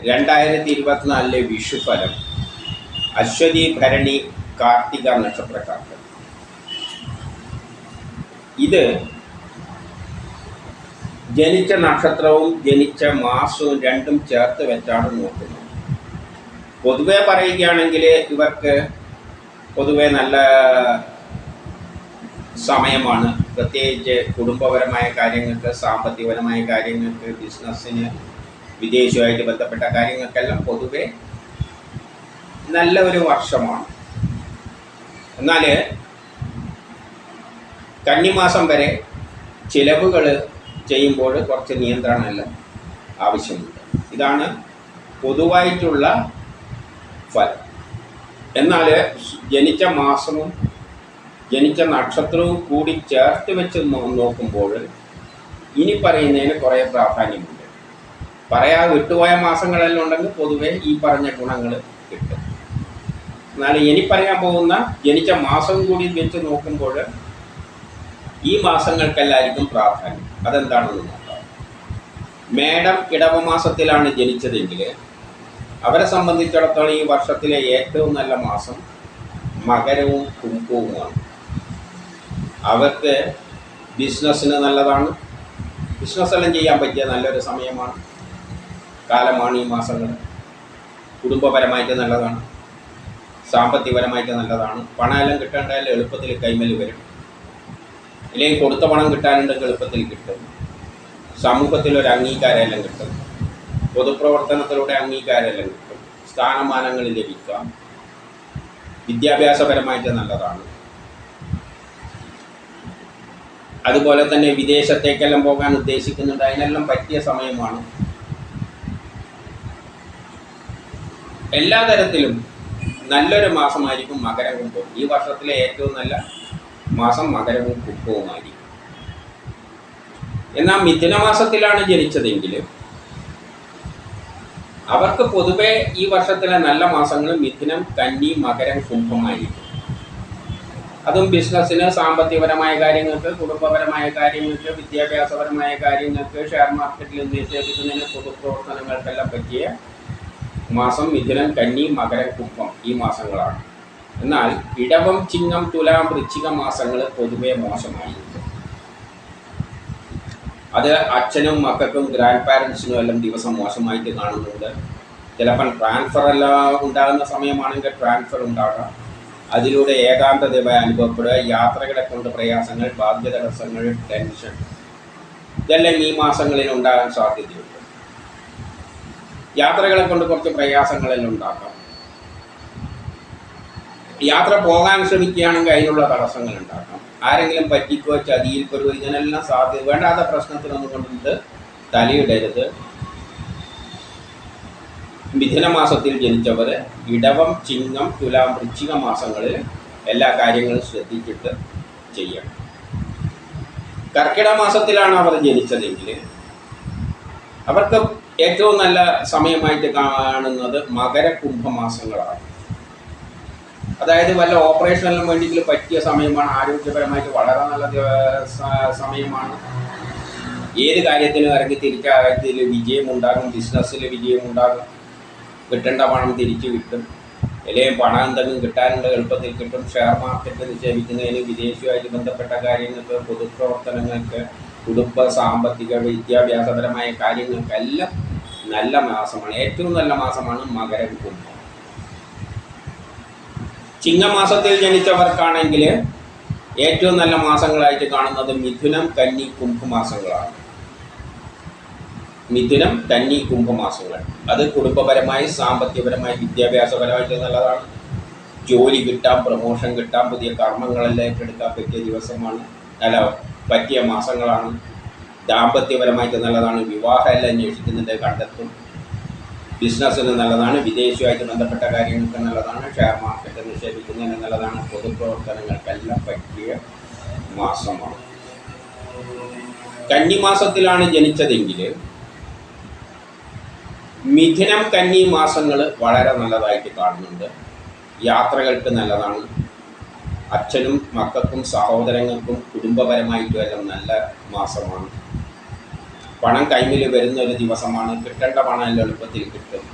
2024 വിഷുഫലം അശ്വതി ഭരണി കാർത്തിക നക്ഷത്രക്കാർക്ക്. ഇത് ജനിച്ച നക്ഷത്രവും ജനിച്ച മാസവും രണ്ടും ചേർത്ത് വെച്ചാണ് നോക്കുന്നത്. പൊതുവെ പറയുകയാണെങ്കിൽ ഇവർക്ക് പൊതുവെ നല്ല സമയമാണ്. പ്രത്യേകിച്ച് കുടുംബപരമായ കാര്യങ്ങൾക്ക്, സാമ്പത്തികപരമായ കാര്യങ്ങൾക്ക്, ബിസിനസ്സിന്, വിദേശവുമായിട്ട് ബന്ധപ്പെട്ട കാര്യങ്ങൾക്കെല്ലാം പൊതുവെ നല്ല ഒരു വർഷമാണ്. എന്നാൽ കന്നിമാസം വരെ ചിലവുകൾ ചെയ്യുമ്പോൾ കുറച്ച് നിയന്ത്രണമെല്ലാം ആവശ്യമുണ്ട്. ഇതാണ് പൊതുവായിട്ടുള്ള ഫലം. എന്നാൽ ജനിച്ച മാസവും ജനിച്ച നക്ഷത്രവും കൂടി ചേർത്ത് വെച്ച് നോക്കുമ്പോൾ ഇനി പറയുന്നതിന് കുറേ പ്രാധാന്യമുണ്ട്. പറയാതെ വിട്ടുപോയ മാസങ്ങളെല്ലാം ഉണ്ടെങ്കിൽ പൊതുവെ ഈ പറഞ്ഞ ഗുണങ്ങൾ കിട്ടും. എന്നാൽ ഇനി പറയാൻ പോകുന്ന ജനിച്ച മാസം കൂടി വെച്ച് നോക്കുമ്പോൾ ഈ മാസങ്ങൾക്കെല്ലാവർക്കും പ്രാധാന്യം. അതെന്താണെന്ന് നോക്കാം. മേടം ഇടവമാസത്തിലാണ് ജനിച്ചതെങ്കിൽ അവരെ സംബന്ധിച്ചിടത്തോളം ഈ വർഷത്തിലെ ഏറ്റവും നല്ല മാസം മകരവും കുംഭവുമാണ്. അവർക്ക് ബിസിനസ്സിന് നല്ലതാണ്. ബിസിനസ്സെല്ലാം ചെയ്യാൻ പറ്റിയ നല്ലൊരു സമയമാണ്, കാലമാണ് ഈ മാസങ്ങൾ. കുടുംബപരമായിട്ട് നല്ലതാണ്, സാമ്പത്തികപരമായിട്ട് നല്ലതാണ്. പണമെല്ലാം കിട്ടേണ്ടതെല്ലാം എളുപ്പത്തിൽ കൈമേൽ വരും. അല്ലെങ്കിൽ കൊടുത്ത പണം കിട്ടാനുണ്ടെങ്കിൽ എളുപ്പത്തിൽ കിട്ടും. സമൂഹത്തിലൊരു അംഗീകാരമെല്ലാം കിട്ടും. പൊതുപ്രവർത്തനത്തിലൂടെ അംഗീകാരമെല്ലാം കിട്ടും. സ്ഥാനമാനങ്ങൾ ലഭിക്കാം. വിദ്യാഭ്യാസപരമായിട്ട് നല്ലതാണ്. അതുപോലെ തന്നെ വിദേശത്തേക്കെല്ലാം പോകാൻ ഉദ്ദേശിക്കുന്നുണ്ട്, അതിനെല്ലാം പറ്റിയ സമയമാണ്. എല്ലാ തരത്തിലും നല്ലൊരു മാസമായിരിക്കും മകരം കുംഭവും. ഈ വർഷത്തിലെ ഏറ്റവും നല്ല മാസം മകരവും കുംഭവുമായിരിക്കും. എന്നാൽ മിഥുനമാസത്തിലാണ് ജനിച്ചതെങ്കിൽ അവർക്ക് പൊതുവെ ഈ വർഷത്തിലെ നല്ല മാസങ്ങൾ മിഥുനം, കന്നി, മകരം, കുംഭമായിരിക്കും. അതും ബിസിനസ്സിന്, സാമ്പത്തികപരമായ കാര്യങ്ങൾക്ക്, കുടുംബപരമായ കാര്യങ്ങൾക്ക്, വിദ്യാഭ്യാസപരമായ കാര്യങ്ങൾക്ക്, ഷെയർ മാർക്കറ്റിൽ നിക്ഷേപിക്കുന്നതിന്, പൊതുപ്രവർത്തനങ്ങൾക്കെല്ലാം പറ്റിയ മാസം മിഥുനം, കന്നി, മകരം, കുംഭം ഈ മാസങ്ങളാണ്. എന്നാൽ ഇടവം, ചിങ്ങം, തുലാം, വൃശ്ചിക മാസങ്ങൾ പൊതുവെ മോശമായിരിക്കും. അത് അച്ഛനും മക്കൾക്കും ഗ്രാൻഡ് പാരൻസിനും എല്ലാം ദിവസം മോശമായിട്ട് കാണുന്നുണ്ട്. ചിലപ്പോൾ ട്രാൻസ്ഫർ എല്ലാം ഉണ്ടാകുന്ന സമയമാണെങ്കിൽ ട്രാൻസ്ഫർ ഉണ്ടാകാം. അതിലൂടെ ഏകാന്തത അനുഭവപ്പെടുക, യാത്രകളെ കൊണ്ട് പ്രയാസങ്ങൾ, ബാധ്യത തടസ്സങ്ങൾ, ടെൻഷൻ, ഇതെല്ലാം ഈ മാസങ്ങളിൽ ഉണ്ടാകാൻ സാധ്യതയുണ്ട്. യാത്രകളെ കൊണ്ട് കുറച്ച് പ്രയാസങ്ങളെല്ലാം ഉണ്ടാക്കാം. യാത്ര പോകാൻ ശ്രമിക്കുകയാണെങ്കിൽ അതിനുള്ള തടസ്സങ്ങൾ ഉണ്ടാക്കാം. ആരെങ്കിലും പറ്റിക്കോ, ചതിയിൽ പെടുവോ, ഇതിനെല്ലാം സാധ്യത. വേണ്ടാത്ത പ്രശ്നത്തിനൊന്നും കൊണ്ടിട്ട് തലയിടരുത്. മിഥുനമാസത്തിൽ ജനിച്ചവർ ഇടവം, ചിങ്ങം, തുലാം, വൃശ്ചിക മാസങ്ങളിൽ എല്ലാ കാര്യങ്ങളും ശ്രദ്ധിച്ചിട്ട് ചെയ്യണം. കർക്കിടക മാസത്തിലാണ് അവർ ജനിച്ചതെങ്കിൽ അവർക്ക് ഏറ്റവും നല്ല സമയമായിട്ട് കാണുന്നത് മകര, കുംഭമാസങ്ങളാണ്. അതായത് വല്ല ഓപ്പറേഷനെല്ലാം വേണ്ടിയിട്ട് പറ്റിയ സമയമാണ്. ആരോഗ്യപരമായിട്ട് വളരെ നല്ല സമയമാണ്. ഏത് കാര്യത്തിനും ഇറങ്ങി തിരിച്ച കാര്യത്തിൽ വിജയമുണ്ടാകും. ബിസിനസ്സിൽ വിജയമുണ്ടാകും. കിട്ടേണ്ട പണം തിരിച്ചു കിട്ടും. അല്ലെങ്കിൽ പണം എന്തെങ്കിലും കിട്ടാനുള്ള എളുപ്പത്തിൽ കിട്ടും. ഷെയർ മാർക്കറ്റ് നിക്ഷേപിക്കുന്നതിന്, വിദേശവുമായിട്ട് ബന്ധപ്പെട്ട കാര്യങ്ങൾക്ക്, പൊതുപ്രവർത്തനങ്ങൾക്ക്, കുടുംബ, സാമ്പത്തിക, വിദ്യാഭ്യാസപരമായ കാര്യങ്ങൾക്കെല്ലാം നല്ല മാസമാണ്. ഏറ്റവും നല്ല മാസമാണ് മകരം, കുംഭം. ചിങ്ങമാസത്തിൽ ജനിച്ചവർക്കാണെങ്കിൽ ഏറ്റവും നല്ല മാസങ്ങളായിട്ട് കാണുന്നത് മിഥുനം, കന്നി, കുംഭമാസങ്ങളാണ്. മിഥുനം, കന്നി, കുംഭമാസങ്ങൾ. അത് കുടുംബപരമായി, സാമ്പത്തികപരമായി, വിദ്യാഭ്യാസപരമായിട്ട് നല്ലതാണ്. ജോലി കിട്ടാം, പ്രമോഷൻ കിട്ടാം, പുതിയ കർമ്മങ്ങളെല്ലാം ഏറ്റെടുക്കാൻ പറ്റിയ ദിവസമാണ്, അല്ല പറ്റിയ മാസങ്ങളാണ്. ദാമ്പത്യപരമായിട്ട് നല്ലതാണ്. വിവാഹമെല്ലാം അന്വേഷിക്കുന്നുണ്ട്, കണ്ടെത്തും. ബിസിനസ്സിന് നല്ലതാണ്. വിദേശവുമായിട്ട് ബന്ധപ്പെട്ട കാര്യങ്ങൾക്ക് നല്ലതാണ്. ഷെയർ മാർക്കറ്റ് നിക്ഷേപിക്കുന്നതിന് നല്ലതാണ്. പൊതുപ്രവർത്തനങ്ങൾക്കെല്ലാം പറ്റിയ മാസമാണ്. കന്നിമാസത്തിലാണ് ജനിച്ചതെങ്കിൽ മിഥുനം, കന്നി മാസങ്ങൾ വളരെ നല്ലതായിട്ട് കാണുന്നുണ്ട്. യാത്രകൾക്ക് നല്ലതാണ്. അച്ഛനും മക്കൾക്കും സഹോദരങ്ങൾക്കും കുടുംബപരമായിട്ടും എല്ലാം നല്ല മാസമാണ്. പണം കൈമിൽ വരുന്ന ഒരു ദിവസമാണ്. കിട്ടേണ്ട പണം എല്ലാം എളുപ്പത്തിൽ കിട്ടും.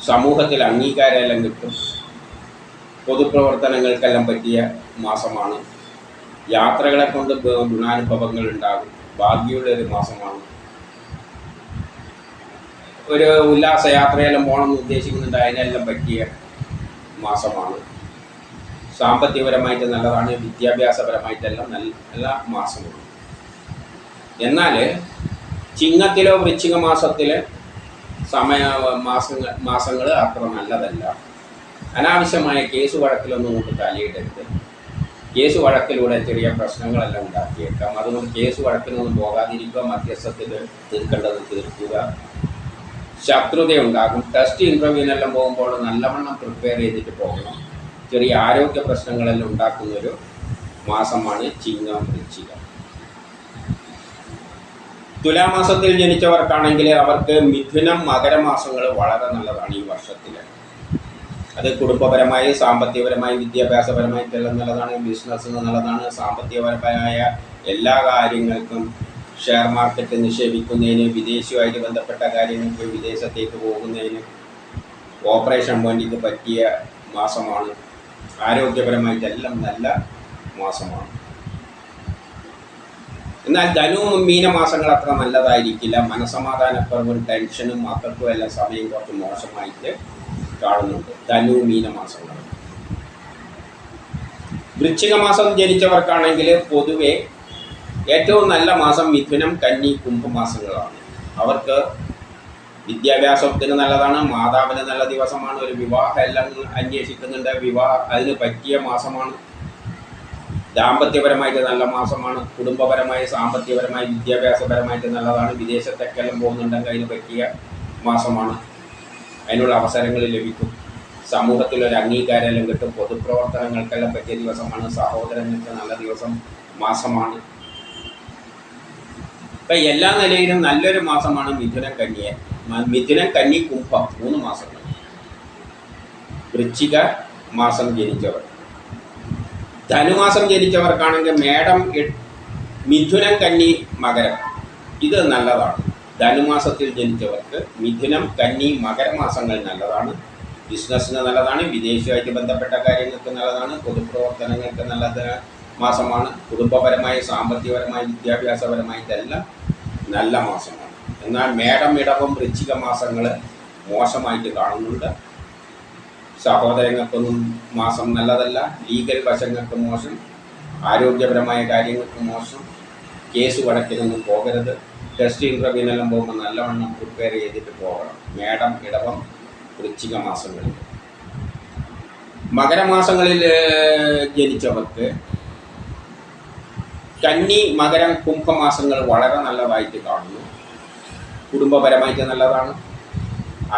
സമൂഹത്തിൽ അംഗീകാരമെല്ലാം കിട്ടും. പൊതുപ്രവർത്തനങ്ങൾക്കെല്ലാം പറ്റിയ മാസമാണ്. യാത്രകളെ കൊണ്ട് ഗുണാനുഭവങ്ങൾ ഉണ്ടാകും. ഭാഗ്യമുള്ള ഒരു മാസമാണ്. ഒരു ഉല്ലാസയാത്രയെല്ലാം പോകണമെന്ന് ഉദ്ദേശിക്കുന്നുണ്ട്, അതിനെല്ലാം പറ്റിയ മാസമാണ്. സാമ്പത്തികപരമായിട്ട് നല്ലതാണ്. വിദ്യാഭ്യാസപരമായിട്ടെല്ലാം നല്ല മാസമാണ്. എന്നാൽ ചിങ്ങത്തിലോ വൃശ്ചിക മാസത്തിലെ മാസങ്ങൾ അത്ര നല്ലതല്ല. അനാവശ്യമായ കേസ് വഴക്കിലൊന്നും കൊണ്ട് തലയിടരുത്. കേസ് വഴക്കിലൂടെ ചെറിയ പ്രശ്നങ്ങളെല്ലാം ഉണ്ടാക്കിയേക്കാം. അതുകൊണ്ട് കേസ് വഴക്കിനൊന്നും പോകാതിരിക്കുക. മധ്യസ്ഥത്തിൽ തീർക്കേണ്ടത് തീർക്കുക. ശത്രുതയുണ്ടാകും. ടെസ്റ്റ് ഇൻ്റർവ്യൂവിനെല്ലാം പോകുമ്പോൾ നല്ലവണ്ണം പ്രിപ്പയർ ചെയ്തിട്ട് പോകണം. ചെറിയ ആരോഗ്യ പ്രശ്നങ്ങളെല്ലാം ഉണ്ടാക്കുന്നൊരു മാസമാണ് ചിങ്ങം വൃശ്ചികം. തുലാമാസത്തിൽ ജനിച്ചവർക്കാണെങ്കിൽ അവർക്ക് മിഥുനം മകരമാസങ്ങൾ വളരെ നല്ലതാണ് ഈ വർഷത്തിൽ. അത് കുടുംബപരമായി, സാമ്പത്തികപരമായി, വിദ്യാഭ്യാസപരമായിട്ടെല്ലാം നല്ലതാണ്. ബിസിനസ്സിന് നല്ലതാണ്. സാമ്പത്തികപരമായ എല്ലാ കാര്യങ്ങൾക്കും, ഷെയർ മാർക്കറ്റ് നിക്ഷേപിക്കുന്നതിന്, വിദേശവുമായിട്ട് ബന്ധപ്പെട്ട കാര്യങ്ങൾക്ക്, വിദേശത്തേക്ക് പോകുന്നതിന്, ഓപ്പറേഷൻ വേണ്ടിയിട്ട് പറ്റിയ മാസമാണ്. ആരോഗ്യപരമായിട്ടെല്ലാം നല്ല മാസമാണ്. എന്നാൽ ധനു മീന മാസങ്ങൾ അത്ര നല്ലതായിരിക്കില്ല. മനസമാധാനക്കുറവും ടെൻഷനും മക്കൾക്കും എല്ലാം സമയം കുറച്ച് മോശമായിട്ട് കാണുന്നുണ്ട് ധനു മീന മാസങ്ങൾ. വൃശ്ചിക മാസം ജനിച്ചവർക്കാണെങ്കിൽ പൊതുവെ ഏറ്റവും നല്ല മാസം മിഥുനം, കന്നി, കുംഭമാസങ്ങളാണ്. അവർക്ക് വിദ്യാഭ്യാസത്തിന് നല്ലതാണ്. മാതാവിന് നല്ല ദിവസമാണ്. ഒരു വിവാഹം എല്ലാം അന്വേഷിക്കുന്നുണ്ട്, അതിന് പറ്റിയ മാസമാണ്. ദാമ്പത്യപരമായിട്ട് നല്ല മാസമാണ്. കുടുംബപരമായി, സാമ്പത്തികപരമായി, വിദ്യാഭ്യാസപരമായിട്ട് നല്ലതാണ്. വിദേശത്തേക്കെല്ലാം പോകുന്നുണ്ടെങ്കിൽ അതിന് പറ്റിയ മാസമാണ്. അതിനുള്ള അവസരങ്ങൾ ലഭിക്കും. സമൂഹത്തിലൊരു അംഗീകാരമെല്ലാം കിട്ടും. പൊതുപ്രവർത്തനങ്ങൾക്കെല്ലാം പറ്റിയ ദിവസമാണ്. സഹോദരങ്ങൾക്ക് നല്ല മാസമാണ്. ഇപ്പം എല്ലാ നിലയിലും നല്ലൊരു മാസമാണ് മിഥുനം, കന്നി, കുംഭം 3 മാസങ്ങൾ. വൃശ്ചിക മാസം ജനിച്ചവർ. ധനുമാസം ജനിച്ചവർക്കാണെങ്കിൽ മേടം, മിഥുനം, കന്നി, മകരം ഇത് നല്ലതാണ്. ധനുമാസത്തിൽ ജനിച്ചവർക്ക് മിഥുനം, കന്നി, മകരമാസങ്ങൾ നല്ലതാണ്. ബിസിനസ്സിന് നല്ലതാണ്. വിദേശവുമായിട്ട് ബന്ധപ്പെട്ട കാര്യങ്ങൾക്ക് നല്ലതാണ്. പൊതുപ്രവർത്തനങ്ങൾക്ക് നല്ല മാസമാണ്. കുടുംബപരമായി, സാമ്പത്തികപരമായി, വിദ്യാഭ്യാസപരമായിട്ടെല്ലാം നല്ല മാസമാണ്. എന്നാൽ മേടം, ഇടവം, വൃശ്ചിക മാസങ്ങൾ മോശമായിട്ട് കാണുന്നുണ്ട്. സഹോദരങ്ങൾക്കൊന്നും മാസം നല്ലതല്ല. ലീഗൽ വശങ്ങൾക്ക് മോശം. ആരോഗ്യപരമായ കാര്യങ്ങൾക്ക് മോശം. കേസ് വഴക്കിനൊന്നും പോകരുത്. ടെസ്റ്റ് ഇൻ്റർവ്യൂവിനെല്ലാം പോകുമ്പോൾ നല്ലവണ്ണം പ്രിപ്പയർ ചെയ്തിട്ട് പോകണം. മേടം, ഇടവം, വൃശ്ചിക മാസങ്ങളിൽ. മകരമാസങ്ങളിൽ ജനിച്ചവർക്ക് കന്നി, മകരം, കുംഭമാസങ്ങൾ വളരെ നല്ലതായിട്ട് കാണുന്നു. കുടുംബപരമായിട്ട് നല്ലതാണ്.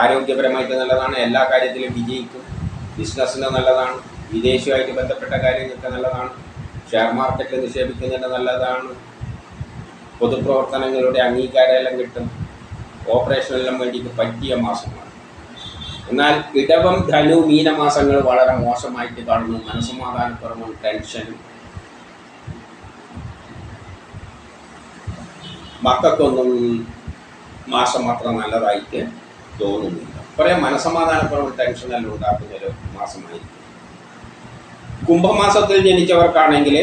ആരോഗ്യപരമായിട്ട് നല്ലതാണ്. എല്ലാ കാര്യത്തിലും വിജയിക്കും. ബിസിനസ്സിന് നല്ലതാണ്. വിദേശവുമായിട്ട് ബന്ധപ്പെട്ട കാര്യങ്ങൾക്ക് നല്ലതാണ്. ഷെയർ മാർക്കറ്റിൽ നിക്ഷേപിക്കുന്നതിന് നല്ലതാണ്. പൊതുപ്രവർത്തനങ്ങളുടെ അംഗീകാരമെല്ലാം കിട്ടും. ഓപ്പറേഷനെല്ലാം വേണ്ടിയിട്ട് പറ്റിയ മാസമാണ്. എന്നാൽ ഇടവം, ധനു, മീന മാസങ്ങൾ വളരെ മോശമായിട്ട് കാണുന്നു. മനസ്സമാധാനക്കുറവും ടെൻഷനും. മക്കൾക്കൊന്നും മാസം അത്ര നല്ലതായിട്ട് തോന്നുന്നില്ല. കുറേ മനസ്സമാധാനക്കുറവും ടെൻഷനെല്ലാം ഉണ്ടാക്കുന്നൊരു മാസമായിരിക്കും. കുംഭമാസത്തിൽ ജനിച്ചവർക്കാണെങ്കിൽ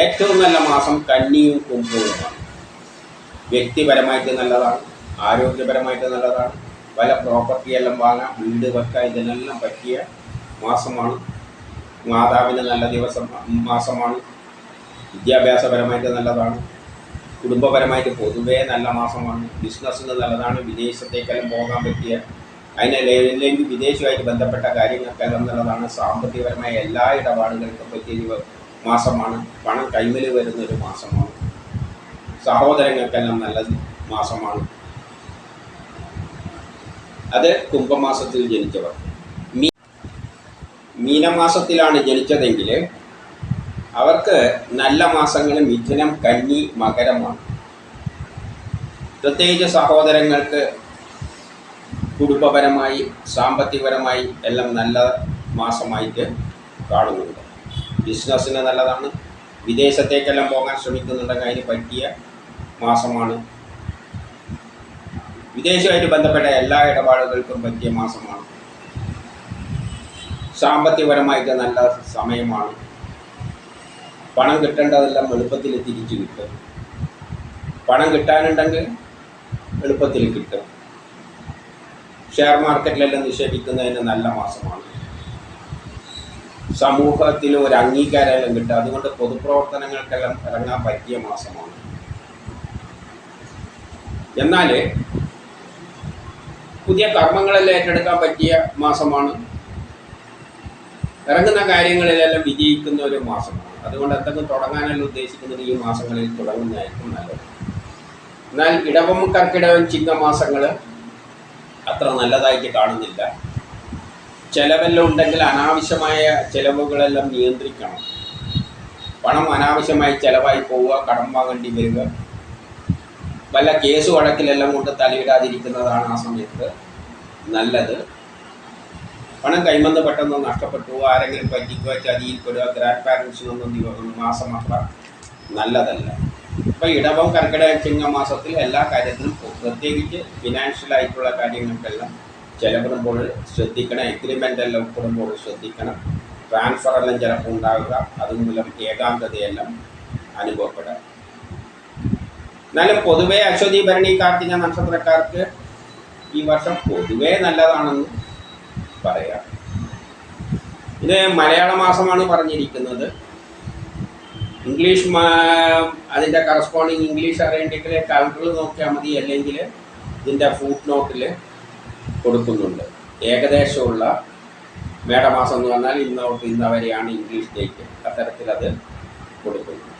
ഏറ്റവും നല്ല മാസം കന്നിയും കുംഭവുമാണ്. വ്യക്തിപരമായിട്ട് നല്ലതാണ്. ആരോഗ്യപരമായിട്ട് നല്ലതാണ്. പല പ്രോപ്പർട്ടിയെല്ലാം വാങ്ങാം, വീട് വെക്കാൻ, ഇതിനെല്ലാം പറ്റിയ മാസമാണ്. മാതാവിന് നല്ല മാസമാണ്. വിദ്യാഭ്യാസപരമായിട്ട് നല്ലതാണ്. കുടുംബപരമായിട്ട് പൊതുവേ നല്ല മാസമാണ്. ബിസിനസ്സിന് നല്ലതാണ്. വിദേശത്തേക്കെല്ലാം പോകാൻ പറ്റിയ, അതിനല്ലെങ്കിൽ വിദേശവുമായിട്ട് ബന്ധപ്പെട്ട കാര്യങ്ങൾക്കെല്ലാം നല്ലതാണ്. സാമ്പത്തികപരമായ എല്ലാ ഇടപാടുകൾക്കും പറ്റിയ മാസമാണ്. പണം കൈമിൽ വരുന്നൊരു മാസമാണ്. സഹോദരങ്ങൾക്കെല്ലാം നല്ല മാസമാണ്. അത് കുംഭമാസത്തിൽ ജനിച്ചവർ. മീനമാസത്തിലാണ് ജനിച്ചതെങ്കിൽ അവർക്ക് നല്ല മാസങ്ങൾ മിഥുനം, കന്നി, മകരമാണ്. പ്രത്യേകിച്ച് സഹോദരങ്ങൾക്ക് കുടുംബപരമായി, സാമ്പത്തികപരമായി എല്ലാം നല്ല മാസമായിട്ട് കാണുന്നുണ്ട്. ബിസിനസ്സിന് നല്ലതാണ്. വിദേശത്തേക്കെല്ലാം പോകാൻ ശ്രമിക്കുന്നുണ്ടെങ്കിൽ അതിന് പറ്റിയ മാസമാണ്. വിദേശവുമായിട്ട് ബന്ധപ്പെട്ട എല്ലാ ഇടപാടുകൾക്കും പറ്റിയ മാസമാണ്. സാമ്പത്തികപരമായിട്ട് നല്ല സമയമാണ്. പണം കിട്ടേണ്ടതെല്ലാം എളുപ്പത്തിൽ തിരിച്ചു കിട്ടും. പണം കിട്ടാനുണ്ടെങ്കിൽ എളുപ്പത്തിൽ കിട്ടും. ഷെയർ മാർക്കറ്റിലെല്ലാം നിക്ഷേപിക്കുന്നതിന് നല്ല മാസമാണ്. സമൂഹത്തിൽ ഒരു അംഗീകാരമെല്ലാം കിട്ടും. അതുകൊണ്ട് പൊതുപ്രവർത്തനങ്ങൾക്കെല്ലാം ഇറങ്ങാൻ പറ്റിയ മാസമാണ്. എന്നാൽ പുതിയ കർമ്മങ്ങളെല്ലാം ഏറ്റെടുക്കാൻ പറ്റിയ മാസമാണ്. ഇറങ്ങുന്ന കാര്യങ്ങളിലെല്ലാം വിജയിക്കുന്ന ഒരു മാസമാണ്. അതുകൊണ്ട് എന്തെങ്കിലും തുടങ്ങാനെല്ലാം ഉദ്ദേശിക്കുന്നത് ഈ മാസങ്ങളിൽ തുടങ്ങുന്നതായിരിക്കും നല്ലത്. എന്നാൽ ഇടവം, കർക്കിടകം, ചിങ്ങമാസങ്ങൾ അത്ര നല്ലതായിട്ട് കാണുന്നില്ല. ചിലവെല്ലാം ഉണ്ടെങ്കിൽ അനാവശ്യമായ ചിലവുകളെല്ലാം നിയന്ത്രിക്കണം. പണം അനാവശ്യമായി ചിലവായി പോവുക, കടം വാങ്ങേണ്ടി വരിക, വല്ല കേസ് വഴക്കിലെല്ലാം കൊണ്ട് തലയിടാതിരിക്കുന്നതാണ് ആ സമയത്ത് നല്ലത്. പണം കൈമന്ന് പെട്ടെന്ന് നഷ്ടപ്പെട്ടു, ആരെങ്കിലും പറ്റിക്കുക, ചതിയിൽപ്പെടുക, ഗ്രാൻഡ് പാരൻസിനൊന്നും മാസം അത്ര നല്ലതല്ല. ഇപ്പോൾ ഇടവം, കർക്കിടകം, ചിങ്ങമാസത്തിൽ എല്ലാ കാര്യത്തിലും പ്രത്യേകിച്ച് ഫിനാൻഷ്യലായിട്ടുള്ള കാര്യങ്ങൾക്കെല്ലാം ചിലവിടുമ്പോൾ ശ്രദ്ധിക്കണം. എഗ്രിമെൻ്റ് എല്ലാം ഒപ്പിടുമ്പോൾ ശ്രദ്ധിക്കണം. ട്രാൻസ്ഫറെല്ലാം ചിലപ്പോൾ ഉണ്ടാവുക, അതുമൂലം ഏകാന്തതയെല്ലാം അനുഭവപ്പെടാം. എന്നാലും പൊതുവേ അശ്വതി, ഭരണി, കാർത്തിക നക്ഷത്രക്കാർക്ക് ഈ വർഷം പൊതുവേ നല്ലതാണെന്ന് പറയാം. ഇത് മലയാള മാസമാണ് പറഞ്ഞിരിക്കുന്നത്. ഇംഗ്ലീഷ് അതിൻ്റെ കറസ്പോണ്ടിങ് ഇംഗ്ലീഷ് അറിയണ്ടെങ്കിൽ കൗണ്ടറിൽ നോക്കിയാൽ മതി, അല്ലെങ്കിൽ ഇതിൻ്റെ ഫുട് നോട്ടിൽ കൊടുക്കുന്നുണ്ട്. ഏകദേശമുള്ള മേടമാസം എന്ന് പറഞ്ഞാൽ ഇന്ന് തൊട്ട് ഇന്ന് വരെയാണ് ഇംഗ്ലീഷ് ഡേറ്റ്, അത്തരത്തിൽ അത് കൊടുക്കുന്നു.